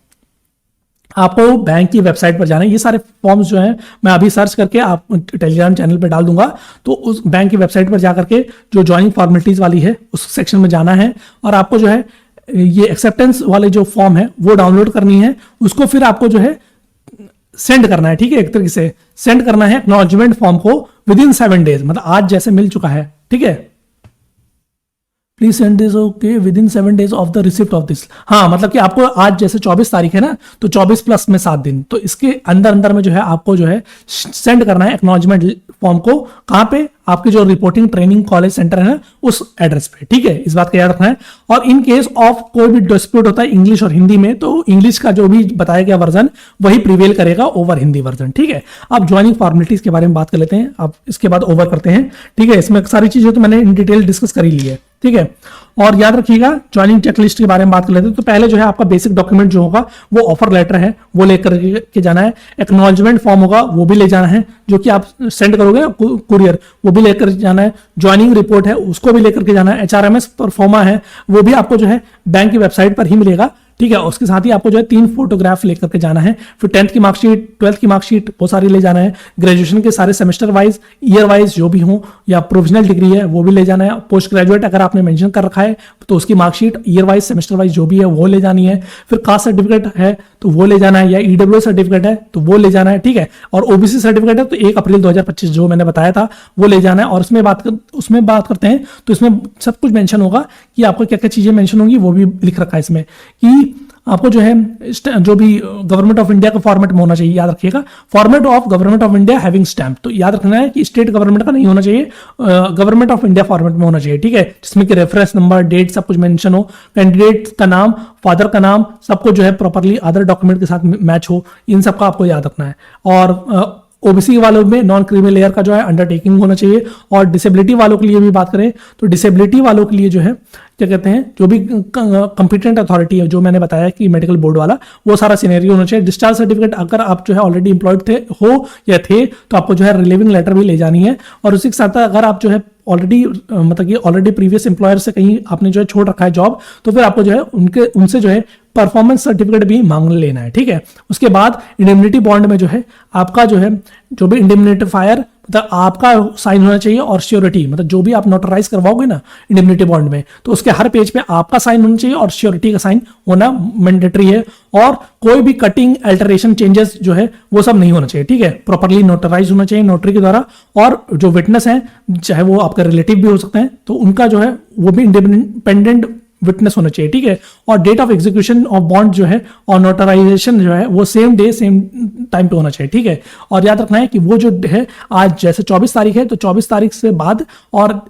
आपको बैंक की वेबसाइट पर जाना है, ये सारे फॉर्म्स जो हैं मैं अभी सर्च करके आप टेलीग्राम चैनल पे डाल दूंगा, तो उस बैंक की वेबसाइट पर जाकर के जो ज्वाइनिंग फॉर्मेलिटीज वाली है उस सेक्शन में जाना है और आपको जो है ये एक्सेप्टेंस वाले जो फॉर्म है वो डाउनलोड करनी है, उसको फिर आपको जो है सेंड करना है। ठीक है, एक तरीके से सेंड करना है एक्नॉलेजमेंट फॉर्म को विद इन 7 days, मतलब आज जैसे मिल चुका है। ठीक है, please send this okay with in 7 days of the receipt of this. हाँ, मतलब कि आपको आज जैसे 24 तारीख है ना, तो 24 प्लस में 7 दिन, तो इसके अंदर अंदर में जो है आपको जो है सेंड करना है एक्नॉलेजमेंट फॉर्म को। कहां पे? आपके जो रिपोर्टिंग ट्रेनिंग कॉलेज सेंटर है ना उस एड्रेस पे। ठीक है, इस बात का याद रखना है। और इन केस ऑफ कोई भी डिस्प्यूट होता है इंग्लिश और हिंदी में, तो इंग्लिश का जो भी बताया गया वर्जन वही प्रिवेल करेगा ओवर हिंदी वर्जन। ठीक है, अब ज्वाइनिंग फॉर्मेलिटीज के बारे में बात कर लेते हैं, अब इसके बाद ओवर करते हैं। ठीक है, इसमें सारी चीजें तो मैंने इन डिटेल डिस्कस कर ही ली है। ठीक है, और याद रखिएगा ज्वाइनिंग चेकलिस्ट के बारे में बात कर लेते हैं। तो पहले जो है आपका बेसिक डॉक्यूमेंट जो होगा वो ऑफर लेटर है वो लेकर के जाना है। एक्नॉलेजमेंट फॉर्म होगा वो भी ले जाना है, जो कि आप सेंड करोगे कुरियर, वो भी लेकर जाना है। ज्वाइनिंग रिपोर्ट है उसको भी लेकर के जाना है। HRMS परफॉर्मा है वो भी आपको जो है बैंक की वेबसाइट पर ही मिलेगा। ठीक है, उसके साथ ही आपको जो है 3 फोटोग्राफ लेकर के जाना है। फिर 10th की मार्कशीट, 12th की मार्कशीट वो सारी ले जाना है। ग्रेजुएशन के सारे सेमेस्टर वाइज, ईयर वाइज जो भी हो, या प्रोविजनल डिग्री है वो भी ले जाना है। पोस्ट ग्रेजुएट अगर आपने मेंशन कर रखा है तो उसकी marksheet year wise semester wise जो भी है वो ले जानी है। फिर कास्ट सर्टिफिकेट है तो वो ले जाना है, या EWS सर्टिफिकेट है तो वो ले जाना है। ठीक है, और OBC सर्टिफिकेट है तो 1 अप्रैल 2025 जो मैंने बताया था वो ले जाना है। और उसमें बात करते हैं तो इसमें सब कुछ मेंशन होगा कि आपको क्या क्या चीजें मेंशन होंगी, वो भी लिख रखा है इसमें कि आपको जो है जो भी गवर्नमेंट ऑफ इंडिया का फॉर्मेट में होना चाहिए। याद रखिएगा, format of government of India having stamp, तो याद रखना है कि स्टेट गवर्नमेंट का नहीं होना चाहिए, गवर्नमेंट ऑफ इंडिया फॉर्मेट में होना चाहिए। ठीक है, जिसमें कि रेफरेंस नंबर, डेट सब कुछ मेंशन हो, कैंडिडेट का नाम, फादर का नाम, सबको जो है प्रॉपरली अदर डॉक्यूमेंट के साथ मैच हो, इन सबका आपको याद रखना है। और ओबीसी वालों में नॉन क्रीमी लेयर का जो है अंडरटेकिंग होना चाहिए। और डिसेबिलिटी वालों के लिए भी बात करें तो डिसेबिलिटी वालों के लिए जो है क्या कहते हैं, जो भी कंपिटेंट अथॉरिटी है जो मैंने बताया कि मेडिकल बोर्ड वाला, वो सारा सिनेरियो होना चाहिए। डिस्चार्ज सर्टिफिकेट अगर आप जो है ऑलरेडी इंप्लॉयड थे हो या थे तो आपको जो है रिलीविंग लेटर भी ले जानी है। और उसी के साथ अगर आप जो है ऑलरेडी मतलब कि ऑलरेडी प्रीवियस एम्प्लॉयर से कहीं आपने जो है छोड़ रखा है जॉब, तो फिर आपको जो है उनसे जो है परफॉर्मेंस सर्टिफिकेट भी मांग लेना है। ठीक है, उसके बाद इंडेमनिटी बॉन्ड में जो है आपका जो भी इंडेमनिटीफायर मतलब आपका साइन होना चाहिए, और श्योरिटी मतलब जो भी आप नोटराइज करवाओगे ना इंडेमनिटी बॉन्ड में, तो उसके हर पेज पे आपका साइन होना चाहिए और श्योरिटी का साइन होना मैंडेटरी है। और कोई भी कटिंग, अल्टरेशन, चेंजेस जो है वो सब नहीं होना चाहिए। ठीक है, प्रॉपरली नोटराइज होना चाहिए नोटरी के द्वारा। और जो विटनेस है, चाहे वो आपका रिलेटिव भी हो सकते हैं, तो उनका जो है वो भी इंडिपेंडेंट विटनेस होना चाहिए। ठीक है, और date of execution of bond जो है और नोटराइजेशन जो है वो सेम डे सेम टाइम पे होना चाहिए। ठीक है, और याद रखना है कि वो जो है आज जैसे 24 तारीख है तो 24 तारीख से बाद और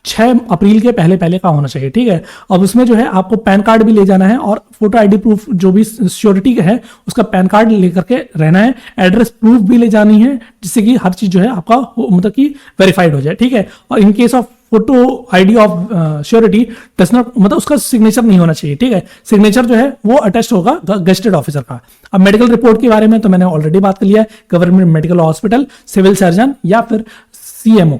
6 अप्रैल के पहले का होना चाहिए। ठीक है, अब उसमें जो है आपको पैन कार्ड भी ले जाना है और फोटो आईडी प्रूफ जो भी श्योरिटी का है उसका पैन कार्ड लेकर के रहना है। एड्रेस प्रूफ भी ले जानी है जिससे कि हर चीज जो है आपका मतलब कि वेरीफाइड हो जाए। ठीक है, और in case of photo ID of surety does not मतलब उसका सिग्नेचर नहीं होना चाहिए। ठीक है, सिग्नेचर जो है वो अटैच होगा गेस्टेड ऑफिसर का। अब मेडिकल रिपोर्ट के बारे में तो मैंने ऑलरेडी बात कर लिया है। Government medical hospital, civil surgeon या फिर CMO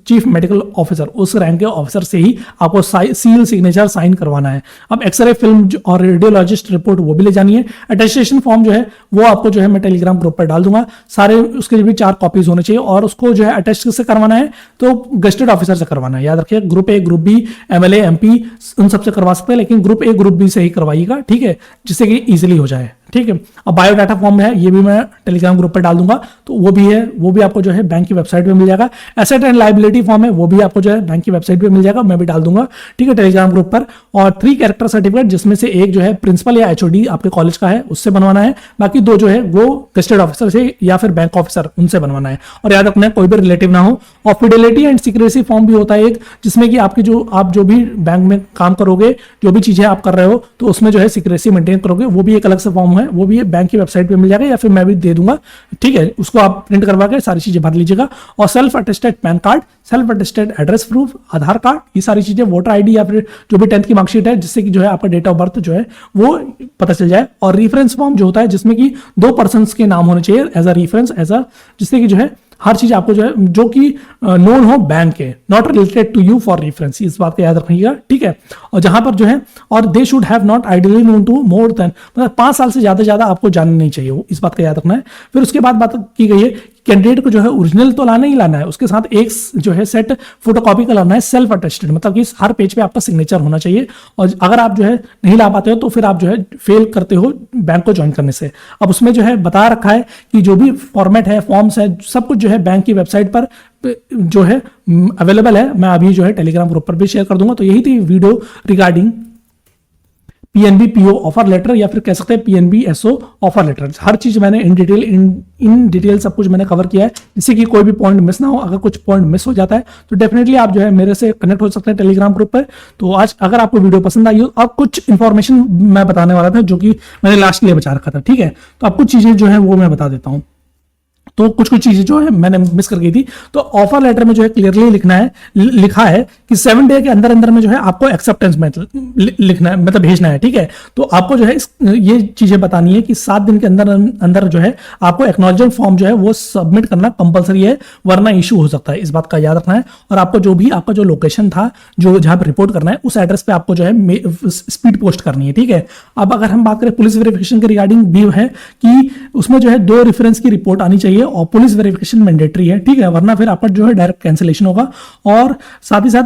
चीफ मेडिकल ऑफिसर, उस रैंक के ऑफिसर से ही आपको सील सिग्नेचर साइन करवाना है। अब एक्सरे फिल्म और रेडियोलॉजिस्ट रिपोर्ट वो भी ले जानी है। अटेस्टेशन फॉर्म जो है वो आपको जो है मैं टेलीग्राम ग्रुप पर डाल दूंगा, सारे उसके भी 4 कॉपीज होने चाहिए। और उसको जो है अटेस्ट से करवाना है तो गेस्टेड ऑफिसर से करवाना है। याद रखिए, group A, group B, MLA, MP उन सबसे करवा सकते हैं, लेकिन ग्रुप A, ग्रुप B से ही करवाइएगा। ठीक है, जिससे कि इजिली हो जाए। ठीक है। अब बायोडाटा फॉर्म में है, ये भी मैं टेलीग्राम ग्रुप पर डाल दूंगा, तो वो भी है, वो भी आपको जो है बैंक की वेबसाइट पे मिल जाएगा। एसेट एंड लायबिलिटी फॉर्म है, वो भी आपको जो है बैंक की वेबसाइट पे मिल जाएगा, मैं भी डाल दूंगा, ठीक है, टेलीग्राम ग्रुप पर। और 3 कैरेक्टर सर्टिफिकेट, जिसमें से एक जो है प्रिंसिपल या एचओडी आपके कॉलेज का है उससे बनवाना है, बाकी 2 जो है वो गेस्टेड ऑफिसर से या फिर बैंक ऑफिसर उनसे बनवाना है। और याद रखना है कोई भी रिलेटिव ना हो। और फिडेलिटी एंड सिक्रेसी फॉर्म भी होता है एक, जिसमें कि आप जो भी बैंक में काम करोगे, जो भी चीजें आप कर रहे हो, तो उसमें जो है सिक्रेसी मेंटेन करोगे, वो भी एक अलग से फॉर्म है, वो भी बैंक की वेबसाइट पे मिल जाएगा या फिर मैं भी दे दूंगा, ठीक है। उसको आप प्रिंट करवा के सारी चीजें भर लीजिएगा। और self attested PAN card, self attested address proof, Aadhaar card, ये सारी चीजें, वोटर आईडी या फिर जो भी 10th की मार्कशीट है, जिससे कि जो है आपका डेट ऑफ बर्थ जो है वो पता चल जाए। और रेफरेंस फॉर्म जो होता है, जिसमें कि 2 पर्सन्स के नाम होने चाहिए एज अ रेफरेंस, जिससे कि जो है हर चीज आपको जो है जो कि नोन हो बैंक के, not related to you for reference, इस बात को याद रखिएगा, ठीक है। और जहां पर जो है, और they should have not ideally known to more than, मतलब 5 साल से ज्यादा आपको जानना नहीं चाहिए, वो इस बात का याद रखना है। फिर उसके बाद बात की गई है कैंडिडेट को जो है ओरिजिनल तो लाना ही लाना है, उसके साथ एक जो है सेट फोटोकॉपी का लाना है, सेल्फ अटेस्टेड, मतलब कि हर पेज पे आपका सिग्नेचर होना चाहिए। और अगर आप जो है नहीं ला पाते हो तो फिर आप जो है फेल करते हो बैंक को ज्वाइन करने से। अब उसमें जो है बता रखा है कि जो भी फॉर्मेट है, फॉर्म्स है, सब कुछ जो है बैंक की वेबसाइट पर जो है अवेलेबल है। मैं अभी जो है टेलीग्राम ग्रुप पर भी शेयर कर दूंगा। तो यही थी video regarding PNB PO offer letter, या फिर कह सकते हैं पीएनबी एसओ ऑफर लेटर। हर चीज मैंने इन डिटेल सब कुछ मैंने कवर किया है, जिससे कि कोई भी पॉइंट मिस ना हो। अगर कुछ पॉइंट मिस हो जाता है तो डेफिनेटली आप जो है मेरे से कनेक्ट हो सकते हैं टेलीग्राम ग्रुप पर। तो आज अगर आपको वीडियो पसंद आई हो, अब कुछ इन्फॉर्मेशन मैं बताने वाला था जो कि मैंने लास्ट के लिए बचा रखा था, ठीक है। तो अब कुछ चीजें जो है वो मैं बता देता हूँ। तो कुछ चीजें जो है मैंने मिस कर गई थी। तो ऑफर लेटर में जो है क्लियरली लिखा है कि 7 डे के अंदर में जो है आपको एक्सेप्टेंस में लिखना है, मतलब भेजना है, ठीक है। तो आपको जो है ये चीजें बतानी है कि 7 दिन के अंदर जो है आपको एक्नॉलेजमेंट फॉर्म जो है वो सबमिट करना कंपलसरी है, वरना इशू हो सकता है, इस बात का याद रखना है। और आपको जो भी आपका जो लोकेशन था, जो जहां पर रिपोर्ट करना है, उस एड्रेस पे आपको जो है स्पीड पोस्ट करनी है, ठीक है। अब अगर हम बात करें पुलिस वेरिफिकेशन के रिगार्डिंग भी है कि उसमें जो है 2 रेफरेंस की रिपोर्ट आनी चाहिए और पुलिस वेरिफिकेशन मैंडेटरी है, ठीक है, वरना फिर आपका जो है डायरेक्ट कैंसिलेशन होगा। और साथ ही साथ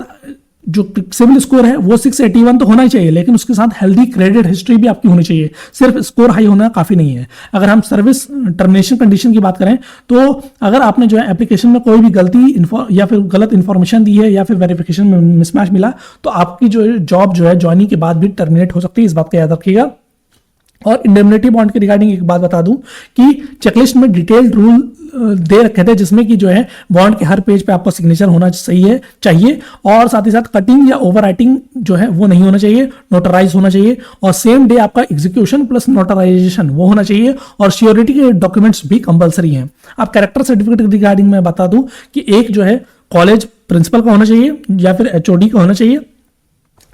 जो सिविल स्कोर है वो 681 तो होना ही चाहिए, लेकिन उसके साथ हेल्दी क्रेडिट हिस्ट्री भी आपकी होनी चाहिए, सिर्फ स्कोर हाई होना काफी नहीं है। अगर हम सर्विस टर्मिनेशन कंडीशन की बात करें, तो अगर आपने जो है एप्लीकेशन में कोई भी गलती या फिर गलत इंफॉर्मेशन दी है या फिर वेरिफिकेशन में मिसमैच मिला, तो आपकी जो जॉब जो है ज्वाइनिंग के बाद भी टर्मिनेट हो सकती है, इस बात का याद रखिएगा। और इंडेमनिटी बॉन्ड के रिगार्डिंग एक बात बता दूं कि चेकलिस्ट में डिटेल्ड रूल दे रखे थे, जिसमें कि जो है बॉन्ड के हर पेज पे आपका सिग्नेचर होना चाहिए, और साथ ही साथ कटिंग या ओवर राइटिंग जो है वो नहीं होना चाहिए, नोटराइज होना चाहिए। और सेम डे आपका एग्जीक्यूशन प्लस नोटराइजेशन वो होना चाहिए। और श्योरिटी के डॉक्यूमेंट्स भी कंपलसरी हैं। अब कैरेक्टर सर्टिफिकेट के रिगार्डिंग मैं बता दूं कि एक जो है कॉलेज प्रिंसिपल का होना चाहिए या फिर एचओडी का होना चाहिए,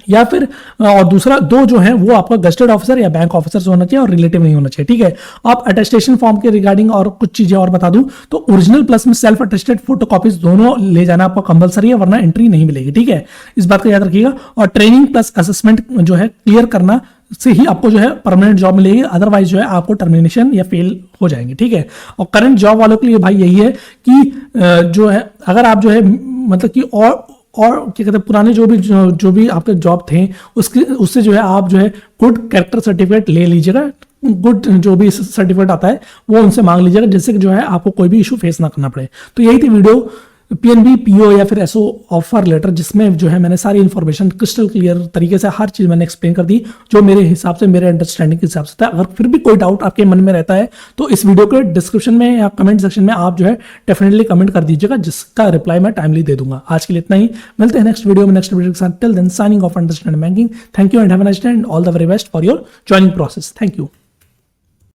या फिर और दूसरा 2 जो है वो आपका गेस्टेड ऑफिसर या बैंक ऑफिसर से होना चाहिए और रिलेटिव नहीं होना चाहिए, ठीक है। आप अटेस्टेशन फॉर्म के रिगार्डिंग और कुछ चीजें और बता दूं तो ओरिजिनल प्लस में सेल्फ अटेस्टेड फोटोकॉपीज दोनों ले जाना आपका कंपलसरी है, वरना एंट्री नहीं मिलेगी, ठीक है, इस बात का याद रखिएगा। और ट्रेनिंग प्लस असेसमेंट जो है क्लियर करना से ही आपको जो है परमानेंट जॉब मिलेगी, अदरवाइज जो है आपको टर्मिनेशन या फेल हो जाएंगे, ठीक है। और करंट जॉब वालों के लिए भाई यही है कि जो है अगर आप जो है मतलब कि और क्या कहते हैं पुराने जो भी आपके जॉब थे उससे जो है आप जो है गुड कैरेक्टर सर्टिफिकेट ले लीजिएगा, गुड जो भी सर्टिफिकेट आता है वो उनसे मांग लीजिएगा, जिससे कि जो है आपको कोई भी इशू फेस ना करना पड़े। तो यही थी वीडियो पीएनबी पीओ या फिर एसओ ऑफर लेटर, जिसमें जो है मैंने सारी इन्फॉर्मेशन क्रिस्टल क्लियर तरीके से हर चीज मैंने एक्सप्लेन कर दी जो मेरे हिसाब से, मेरे अंडरस्टैंडिंग के हिसाब से था। अगर फिर भी कोई डाउट आपके मन में रहता है तो इस वीडियो के डिस्क्रिप्शन में या कमेंट सेक्शन में आप जो है डेफिनेटली कमेंट कर दीजिएगा, जिसका रिप्लाई मैं टाइमली दे दूंगा। आज के लिए इतना ही, मिलते हैं नेक्स्ट वीडियो के साथ। Till then signing off understanding banking. Thank you and have a nice day and all the very best for your joining process. Thank you.